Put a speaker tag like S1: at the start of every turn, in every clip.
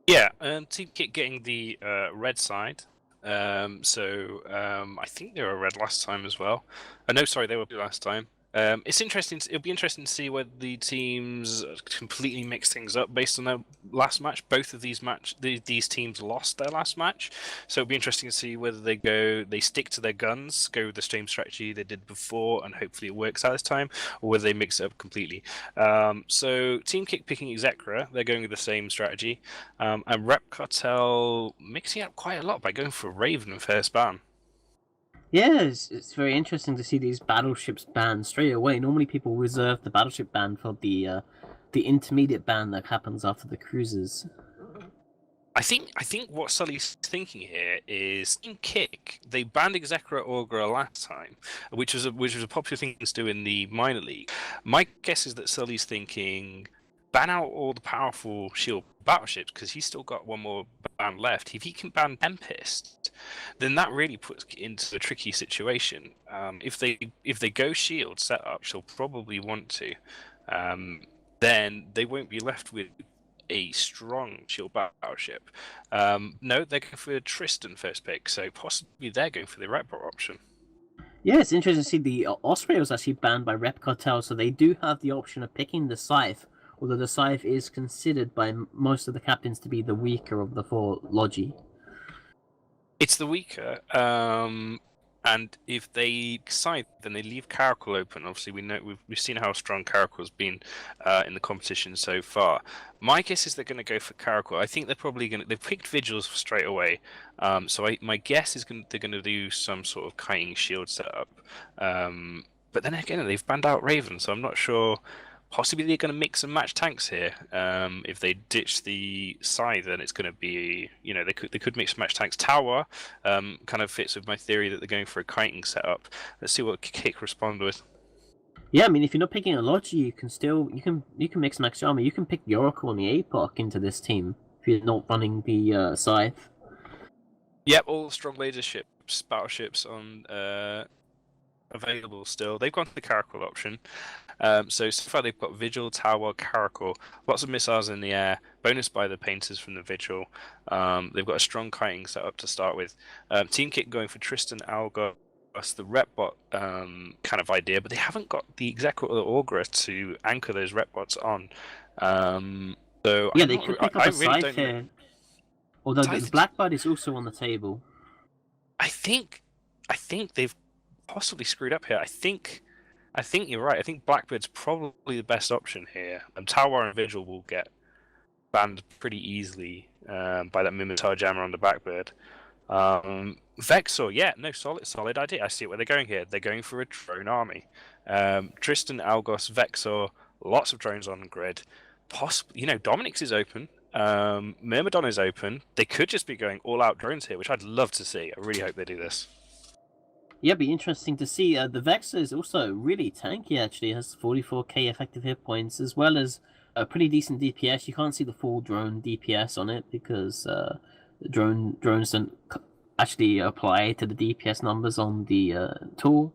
S1: Yeah, Team Kit getting the red side. I think they were red last time as well. No, sorry, they were blue last time. It's interesting. It'll be interesting to see whether the teams completely mix things up based on their last match. Both of these teams lost their last match, so it'll be interesting to see whether they stick to their guns, go with the same strategy they did before, and hopefully it works out this time, or whether they mix it up completely. So Team Kick picking Execra, they're going with the same strategy. And Rep Cartel mixing up quite a lot by going for Raven and first ban.
S2: Yeah, it's very interesting to see these battleships banned straight away. Normally, people reserve the battleship ban for the intermediate ban that happens after the cruisers.
S1: I think what Sully's thinking here is in Kick they banned Execra Augra last time, which was a popular thing to do in the minor league. My guess is that Sully's thinking ban out all the powerful shield battleships because he's still got one more ban left. If he can ban Tempest, then that really puts into a tricky situation. If they go shield setup, she'll probably want to. Um, then they won't be left with a strong shield battleship. No, they're going for Tristan first pick, so possibly they're going for the Repbot option.
S2: Yeah, it's interesting to see the Osprey was actually banned by Rep Cartel, so they do have the option of picking the Scythe, although the Scythe is considered by most of the captains to be the weaker of the four Logi.
S1: It's the weaker, and if they scythe, then they leave Caracal open. Obviously, we've seen how strong Caracal's been in the competition so far. My guess is they're going to go for Caracal. I think they're probably going to. They've picked Vigils straight away, my guess is they're going to do some sort of kiting shield setup. But then again, they've banned out Raven, so I'm not sure. Possibly they're going to mix and match tanks here. If they ditch the scythe, then it's going to be, they could mix and match tanks. Tower kind of fits with my theory that they're going for a kiting setup. Let's see what Kick respond with.
S2: Yeah, I mean, if you're not picking a Logi, you can mix max armor. You can pick the Oracle and the APOC into this team if you're not running the Scythe.
S1: Yep, all strong leaderships, battleships on available still. They've gone for the Caracal option. So far they've got Vigil, Tower, Caracal, lots of missiles in the air, bonus by the painters from the Vigil. They've got a strong kiting set up to start with. Team Kit going for Tristan, Algos, the Repbot kind of idea, but they haven't got the Execra or the Augra to anchor those Repbots on.
S2: Yeah, they could pick up a
S1: really
S2: Scythe here. Although the Blackbird is also on the table.
S1: I think they've possibly screwed up here. I think you're right. I think Blackbird's probably the best option here. Tower and Vigil will get banned pretty easily by that Mimitar jammer on the Blackbird. Vexor, yeah, no, solid idea. I see where they're going here. They're going for a drone army. Tristan, Algos, Vexor, lots of drones on grid. Possibly, Dominic's is open. Myrmidon is open. They could just be going all-out drones here, which I'd love to see. I really hope they do this.
S2: Yeah, it'd be interesting to see. The Vexor is also really tanky, actually. It has 44k effective hit points, as well as a pretty decent DPS. You can't see the full drone DPS on it, because drones don't actually apply to the DPS numbers on the tool.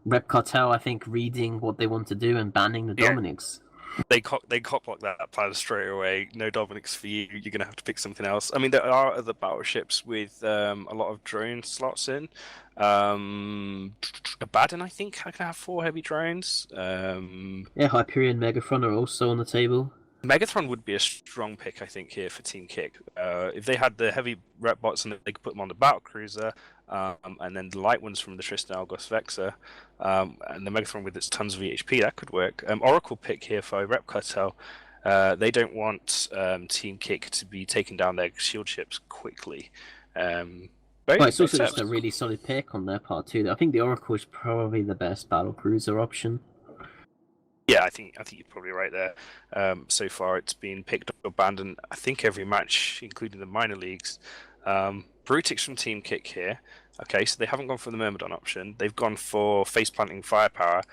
S2: Rep Cartel, I think, reading what they want to do and banning the Dominics.
S1: They cop block that plan straight away. No Dominic's for you. You're gonna have to pick something else. I mean, there are other battleships with a lot of drone slots in. Abaddon, I think, can have 4 heavy drones.
S2: Yeah, Hyperion, Megathron are also on the table.
S1: Megathron would be a strong pick, I think, here for Team Kick. If they had the heavy rep bots and they could put them on the battle cruiser, and then the light ones from the Tristan, Algos, Vexor, and the Megathron with its tons of EHP, that could work. Oracle pick here for Rep Cartel. They don't want Team Kick to be taking down their shield ships quickly.
S2: It's also just a really solid pick on their part too. I think the Oracle is probably the best battle cruiser option.
S1: Yeah, I think you're probably right there. So far, it's been picked up or abandoned. I think every match, including the minor leagues. Brutix from Team Kick here. Okay, so they haven't gone for the Myrmidon option. They've gone for face planting firepower.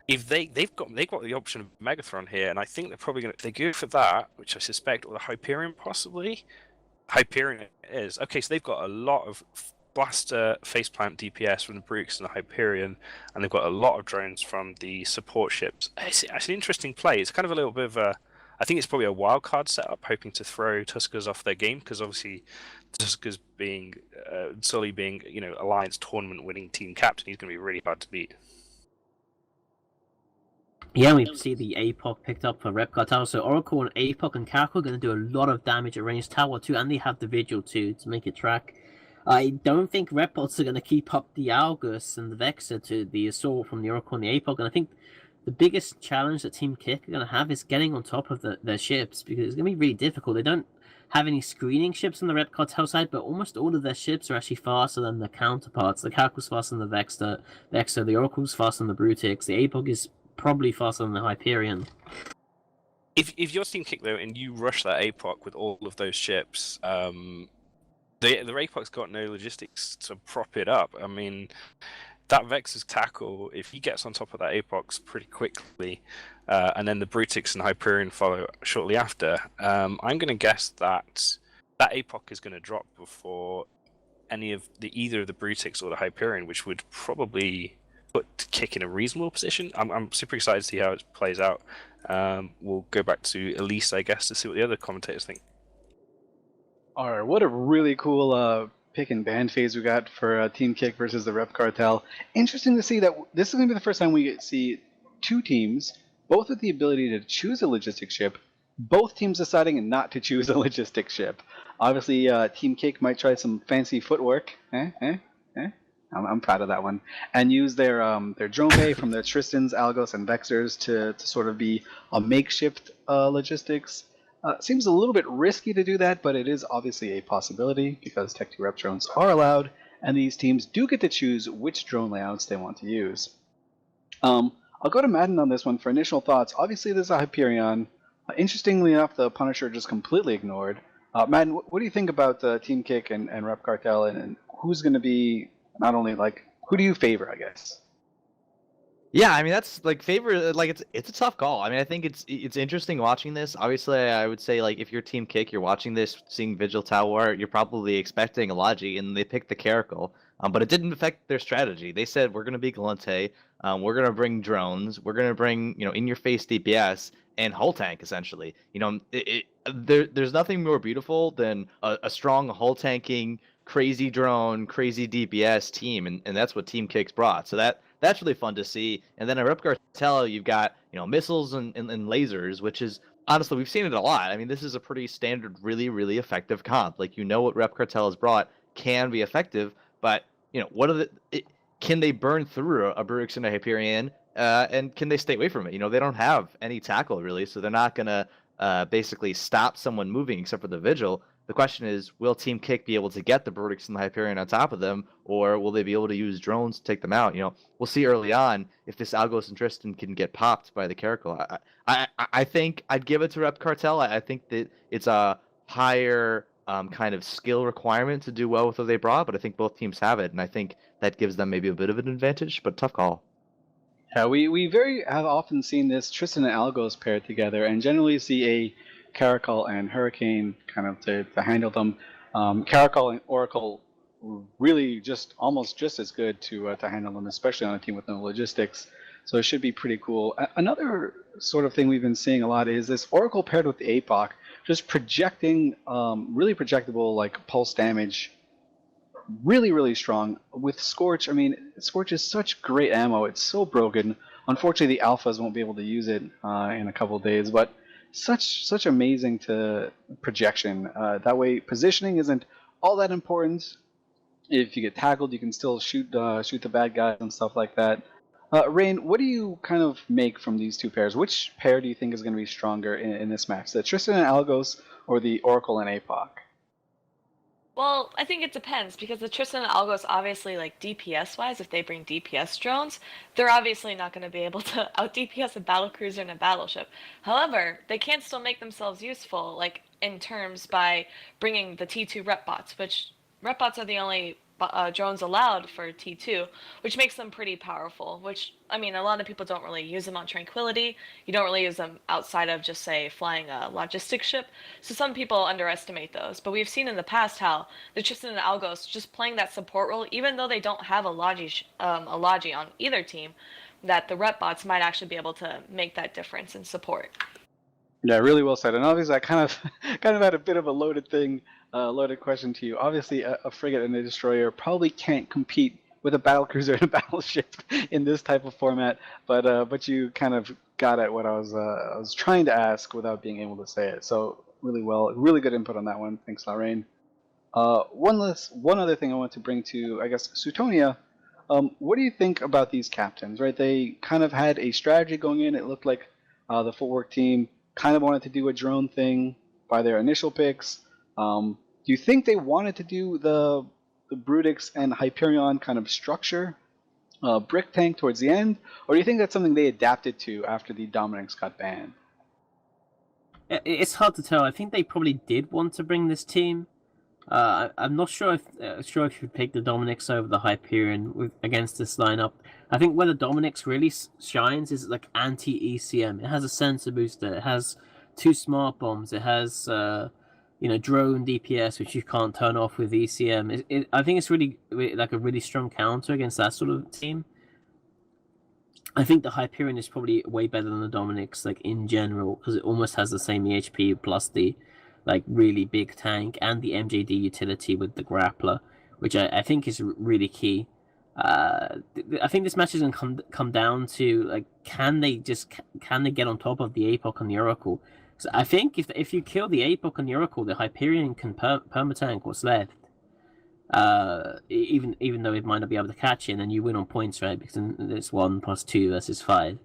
S1: If they've got the option of Megathron here, and I think they're probably they go for that, which I suspect, or the Hyperion possibly. Hyperion it is. Okay, so they've got a lot of blaster faceplant DPS from the Brooks and the Hyperion, and they've got a lot of drones from the support ships. It's an interesting play. It's kind of a little bit of a I think it's probably a wild card setup, hoping to throw Tuskers off their game because obviously Tuskers being Sully being Alliance tournament winning team captain, he's going to be really hard to beat.
S2: Yeah, we see the APOC picked up for Rep Cartel. So Oracle and APOC and Karakul are going to do a lot of damage at range tower too, and they have the Vigil too to make it track. I don't think Repbots are going to keep up the Algus and the Vexor to the assault from the Oracle and the APOC, and I think the biggest challenge that Team Kick are going to have is getting on top of their ships, because it's going to be really difficult. They don't have any screening ships on the Rep Cartel side, but almost all of their ships are actually faster than their counterparts. The Karakul's faster than the Vexor, the Oracle's faster than the Brutix, the APOC is probably faster than the Hyperion.
S1: If you're Team Kick though, and you rush that APOC with all of those ships, the APOC's got no logistics to prop it up. I mean, that Vex's tackle, if he gets on top of that APOC pretty quickly, and then the Brutix and Hyperion follow shortly after, I'm going to guess that APOC is going to drop before either of the Brutix or the Hyperion, which would probably put Kick in a reasonable position. I'm super excited to see how it plays out. We'll go back to Elise, I guess, to see what the other commentators think.
S3: All right, what a really cool pick and ban phase we got for Team Kick versus the Rep Cartel. Interesting to see that this is going to be the first time we see two teams, both with the ability to choose a logistic ship, both teams deciding not to choose a logistic ship. Obviously, Team Kick might try some fancy footwork. I'm proud of that one. And use their drone bay from their Tristans, Algos, and Vexors to sort of be a makeshift logistics. Seems a little bit risky to do that, but it is obviously a possibility because Tech 2 rep drones are allowed, and these teams do get to choose which drone layouts they want to use. I'll go to Madden on this one for initial thoughts. Obviously, there's a Hyperion. Interestingly enough, the Punisher just completely ignored. Madden, what do you think about Team Kick and Rep Cartel, and who's going to be not only who do you favor, I guess?
S4: Yeah, I mean that's favorite. It's a tough call. I mean, I think it's interesting watching this. Obviously, I would say if you're Team Kick, you're watching this, seeing Vigil Tower, you're probably expecting a Logi, and they picked the Caracal. But it didn't affect their strategy. They said we're gonna be Galante, we're gonna bring drones, we're gonna bring in your face DPS and hull tank essentially. There's nothing more beautiful than a strong hull tanking, crazy drone, crazy DPS team, and that's what Team Kick's brought. So that's really fun to see. And then at Rep Cartel, you've got missiles and lasers, which is honestly we've seen it a lot. I mean, this is a pretty standard, really really effective comp. What Rep Cartel has brought can be effective, but what are can they burn through a Brutix and a Hyperion, and can they stay away from it? They don't have any tackle really, so they're not gonna basically stop someone moving except for the Vigil. The question is, will Team Kick be able to get the Brutix and the Hyperion on top of them, or will they be able to use drones to take them out? We'll see early on if this Algos and Tristan can get popped by the Caracal. I think I'd give it to Rep Cartel. I think that it's a higher kind of skill requirement to do well with what they brought, but I think both teams have it, and I think that gives them maybe a bit of an advantage, but tough call.
S3: Yeah, we very have often seen this Tristan and Algos paired together, and generally see a Caracal and Hurricane kind of to handle them. Caracal and Oracle really almost just as good to handle them, especially on a team with no logistics. So it should be pretty cool. Another sort of thing we've been seeing a lot is this Oracle paired with the APOC, just projecting really projectable pulse damage, really really strong. With Scorch, I mean, Scorch is such great ammo. It's so broken. Unfortunately, the alphas won't be able to use it in a couple days, but such amazing projection. That way, positioning isn't all that important. If you get tackled, you can still shoot the bad guys and stuff like that. Rain, what do you kind of make from these two pairs? Which pair do you think is going to be stronger in this match? The Tristan and Algos or the Oracle and APOC?
S5: Well, I think it depends because the Tristan and Algos obviously DPS wise, if they bring DPS drones, they're obviously not going to be able to out DPS a battlecruiser and a battleship. However, they can still make themselves useful in terms by bringing the T2 rep bots, which rep bots are the only drones allowed for T2, which makes them pretty powerful, which, I mean, a lot of people don't really use them on Tranquility. You don't really use them outside of just, say, flying a logistics ship. So some people underestimate those. But we've seen in the past how the Tristan and Algos, just playing that support role, even though they don't have a Logi on either team, that the rep bots might actually be able to make that difference in support.
S3: Yeah, really well said. And obviously, I kind of kind of had a bit of a loaded question to you. Obviously, a frigate and a destroyer probably can't compete with a battlecruiser and a battleship in this type of format. But you kind of got at what I was trying to ask without being able to say it. So really good input on that one. Thanks, Lorraine. One other thing I want to bring to, I guess, Sutonia. What do you think about these captains? Right, they kind of had a strategy going in. It looked like the Footwork team kind of wanted to do a drone thing by their initial picks. Do you think they wanted to do the Brutix and Hyperion kind of structure, brick tank towards the end, or do you think that's something they adapted to after the Dominics got banned?
S2: It's hard to tell. I think they probably did want to bring this team. I'm not sure if you pick the Dominics over the Hyperion against this lineup. I think where the Dominics really shines is like anti-ECM. It has a sensor booster. It has 2 smart bombs. It has drone DPS, which you can't turn off with ECM. I think it's really like a really strong counter against that sort of team. I think the Hyperion is probably way better than the Dominics, like in general, because it almost has the same EHP plus the like really big tank and the MJD utility with the grappler, which I think is really key. I think this match is gonna come down to like can they get on top of the APOC and the Oracle? So I think if you kill the APOC and the Oracle, the Hyperion can permatank what's left. Even though it might not be able to catch it, and then you win on points, right? Because it's 1 + 2 versus 5.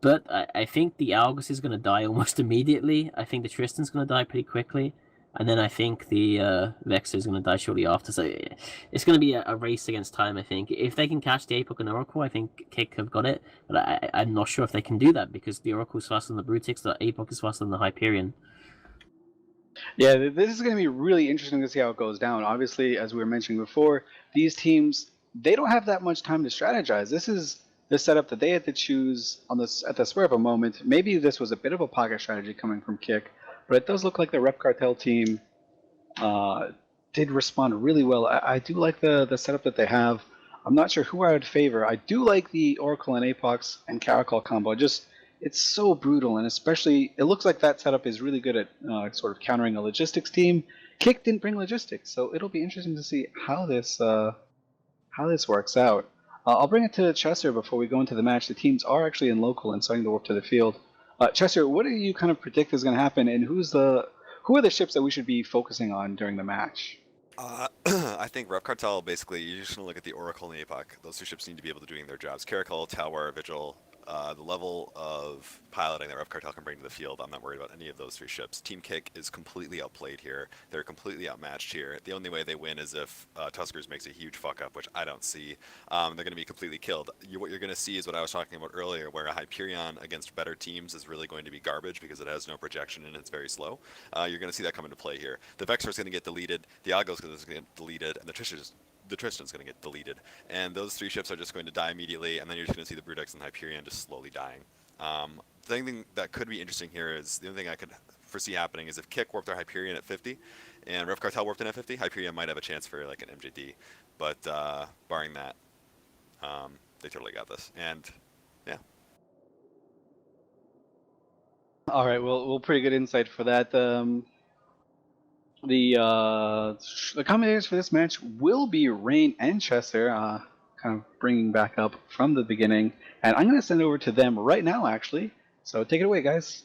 S2: But I think the Algus is going to die almost immediately. I think the Tristan's going to die pretty quickly, and then I think the Vexer is going to die shortly after. So it's going to be a race against time. I think if they can catch the Apoc and Oracle, I think Kick have got it. But I'm not sure if they can do that because the Oracle is faster than the Brutix, the Apoc is faster than the Hyperion.
S3: Yeah, this is going to be really interesting to see how it goes down. Obviously, as we were mentioning before, these teams they don't have that much time to strategize. This is the setup that they had to choose on this at the spur of a moment. Maybe this was a bit of a pocket strategy coming from Kick, but it does look like the Rep Cartel team did respond really well. I do like the setup that they have. I'm not sure who I would favor. I do like the Oracle and Apox and Caracol combo. Just it's so brutal, and especially it looks like that setup is really good at sort of countering a logistics team. Kick didn't bring logistics, so it'll be interesting to see how this works out. I'll bring it to Chester before we go into the match. The teams are actually in local and starting to warp to the field. Chester, what do you kind of predict is going to happen, and who are the ships that we should be focusing on during the match?
S6: I think Rep Cartel, basically, you're just going to look at the Oracle and the APOC. Those 2 ships need to be able to do their jobs. Caracol, Tower, Vigil, the level of piloting that Rep Cartel can bring to the field, I'm not worried about any of those 3 ships. Team Kick is completely outplayed here. They're completely outmatched here. The only way they win is if Tuskers makes a huge fuck up, which I don't see. They're going to be completely killed. What you're going to see is what I was talking about earlier, where a Hyperion against better teams is really going to be garbage because it has no projection and it's very slow. You're going to see that come into play here. The Vexor is going to get deleted, the Algos is going to get deleted, and the Tristan's going to get deleted. And those 3 ships are just going to die immediately, and then you're just going to see the Brutex and Hyperion just slowly dying. The only thing that could be interesting here is, the only thing I could foresee happening is if Kick warped their Hyperion at 50, and Ref Cartel warped in at 50, Hyperion might have a chance for like an MJD. But barring that, they totally got this. And yeah.
S3: All right, well, pretty good insight for that. The commentators for this match will be Rain and Chester, kind of bringing back up from the beginning, and I'm going to send it over to them right now, actually. So take it away, guys.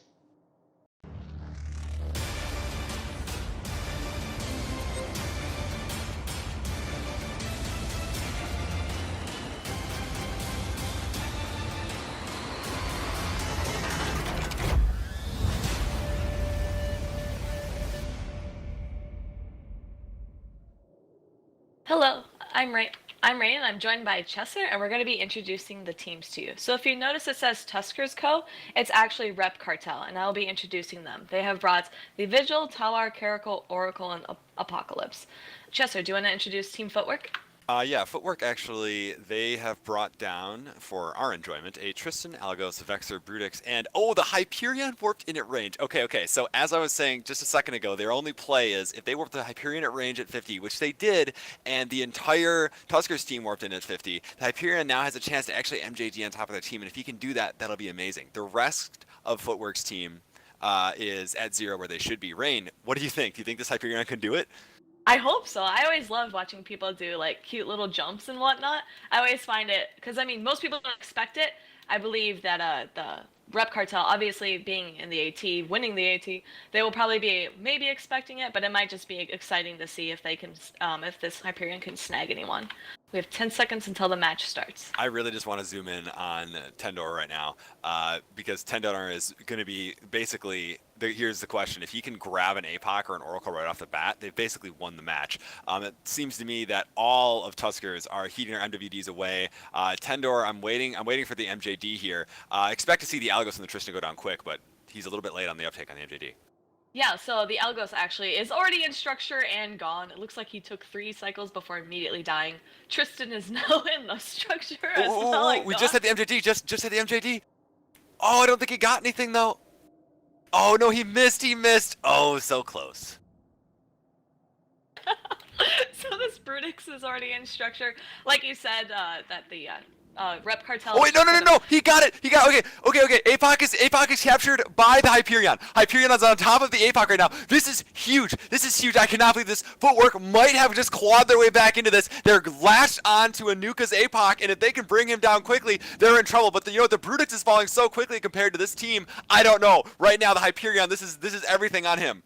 S5: Hello, I'm Rain, and I'm joined by Chester, and we're going to be introducing the teams to you. So if you notice it says Tuskers Co., it's actually Rep Cartel, and I'll be introducing them. They have brought the Vigil, Tawar, Caracol, Oracle, and Apocalypse. Chester, do you want to introduce Team Footwork?
S6: Yeah, Footwork actually, they have brought down, for our enjoyment, a Tristan, Algos, Vexor, Brutix, and the Hyperion warped in at range. Okay, so as I was saying just a second ago, their only play is if they warped the Hyperion at range at 50, which they did, and the entire Tuskers team warped in at 50, the Hyperion now has a chance to actually MJD on top of their team, and if he can do that, that'll be amazing. The rest of Footwork's team, is at 0 where they should be. Rain, what do you think? Do you think this Hyperion can do it?
S5: I hope so. I always love watching people do like cute little jumps and whatnot. I always find it because I mean most people don't expect it. I believe that the Rep Cartel, obviously being in the AT, winning the AT, they will probably be maybe expecting it, but it might just be exciting to see if they can, if this Hyperion can snag anyone. We have 10 seconds until the match starts.
S6: I really just want to zoom in on Tendor right now because Tendor is going to be basically, here's the question. If he can grab an APOC or an Oracle right off the bat, they've basically won the match. It seems to me that all of Tuskers are heating their MWDs away. Tendor, I'm waiting for the MJD here. Expect to see the Algos and the Tristan go down quick, but he's a little bit late on the uptake on the MJD.
S5: Yeah, so the Algos actually is already in structure and gone. It looks like he took 3 cycles before immediately dying. Tristan is now in the structure as well.
S6: We just had the MJD. Just had the MJD. Oh, I don't think he got anything though. Oh no, he missed. Oh, so close.
S5: So this Brutix is already in structure. Like you said, that the Rep Cartel.
S6: Oh wait, no! He got it. Okay. APOC is captured by the Hyperion. Hyperion's on top of the APOC right now. This is huge. I cannot believe this. Footwork might have just clawed their way back into this. They're latched onto Anuka's APOC, and if they can bring him down quickly, they're in trouble. But the Brutix is falling so quickly compared to this team. I don't know. Right now, the Hyperion. This is everything on him.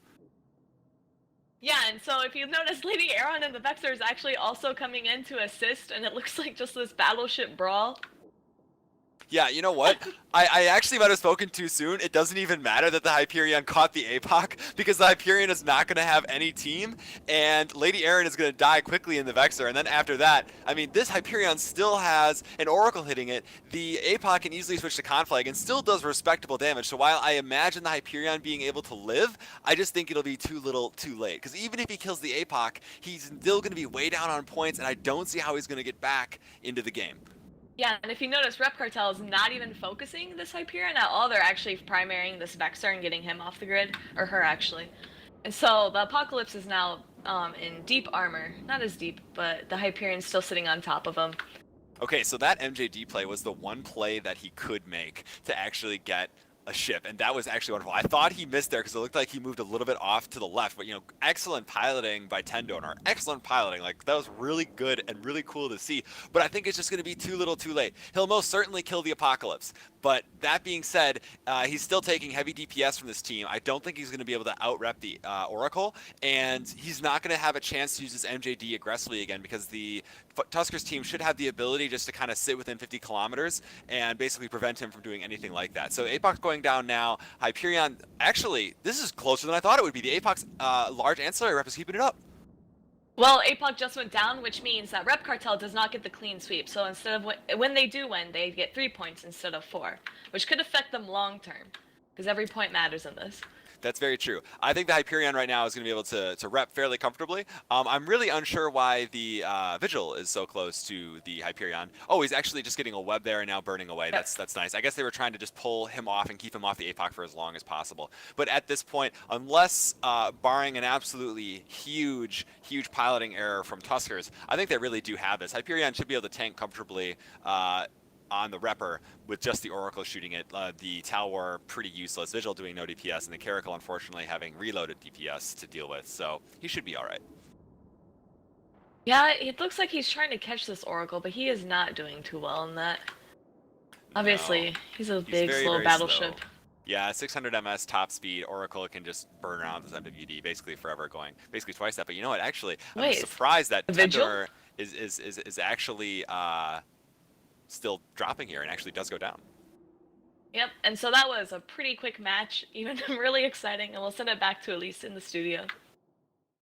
S5: Yeah, and so if you notice, Lady Aaron and the Vexer is actually also coming in to assist, and it looks like just this battleship brawl.
S6: Yeah, you know what? I actually might have spoken too soon. It doesn't even matter that the Hyperion caught the APOC because the Hyperion is not going to have any team, and Lady Aaron is going to die quickly in the Vexer. And then after that, I mean, this Hyperion still has an Oracle hitting it. The APOC can easily switch to Conflag and still does respectable damage. So while I imagine the Hyperion being able to live, I just think it'll be too little too late. Because even if he kills the APOC, he's still going to be way down on points, and I don't see how he's going to get back into the game.
S5: Yeah, and if you notice, Rep Cartel is not even focusing this Hyperion at all. They're actually primarying this Vexer and getting him off the grid, or her actually. And so the Apocalypse is now in deep armor. Not as deep, but the Hyperion's still sitting on top of him.
S6: Okay, so that MJD play was the one play that he could make to actually get a ship, and that was actually wonderful. I thought he missed there because it looked like he moved a little bit off to the left, but excellent piloting by Tendonor. Excellent piloting. Like, that was really good and really cool to see, but I think it's just going to be too little too late. He'll most certainly kill the Apocalypse, but that being said, he's still taking heavy DPS from this team. I don't think he's going to be able to out-rep the Oracle, and he's not going to have a chance to use his MJD aggressively again because the Tuskers team should have the ability just to kind of sit within 50 kilometers and basically prevent him from doing anything like that. So APOC's going down now. Hyperion, actually, this is closer than I thought it would be. The APOC's large ancillary rep is keeping it up.
S5: Well, APOC just went down, which means that Rep Cartel does not get the clean sweep. So instead of when they do win, they get 3 points instead of 4, which could affect them long term because every point matters in this.
S6: That's very true. I think the Hyperion right now is going to be able to rep fairly comfortably. I'm really unsure why the Vigil is so close to the Hyperion. Oh, he's actually just getting a web there and now burning away.
S5: Yep.
S6: That's nice. I guess they were trying to just pull him off and keep him off the APOC for as long as possible. But at this point, unless barring an absolutely huge piloting error from Tuskers, I think they really do have this. Hyperion should be able to tank comfortably on the Repper with just the Oracle shooting it. The Tower pretty useless. Vigil doing no DPS, and the Caracal unfortunately having reloaded DPS to deal with. So he should be all right.
S5: Yeah, it looks like he's trying to catch this Oracle, but he is not doing too well in that. Obviously,
S6: No.
S5: he's a
S6: He's
S5: big,
S6: very,
S5: slow
S6: very
S5: battleship.
S6: slow. Yeah, 600 MS top speed. Oracle can just burn around this MWD basically forever, going basically twice that. But you know what? Actually, I'm
S5: Wait,
S6: surprised that
S5: Vigil?
S6: Tendor is actually still dropping here and actually does go down.
S5: Yep, and so that was a pretty quick match, even really exciting, and we'll send it back to Elise in the studio.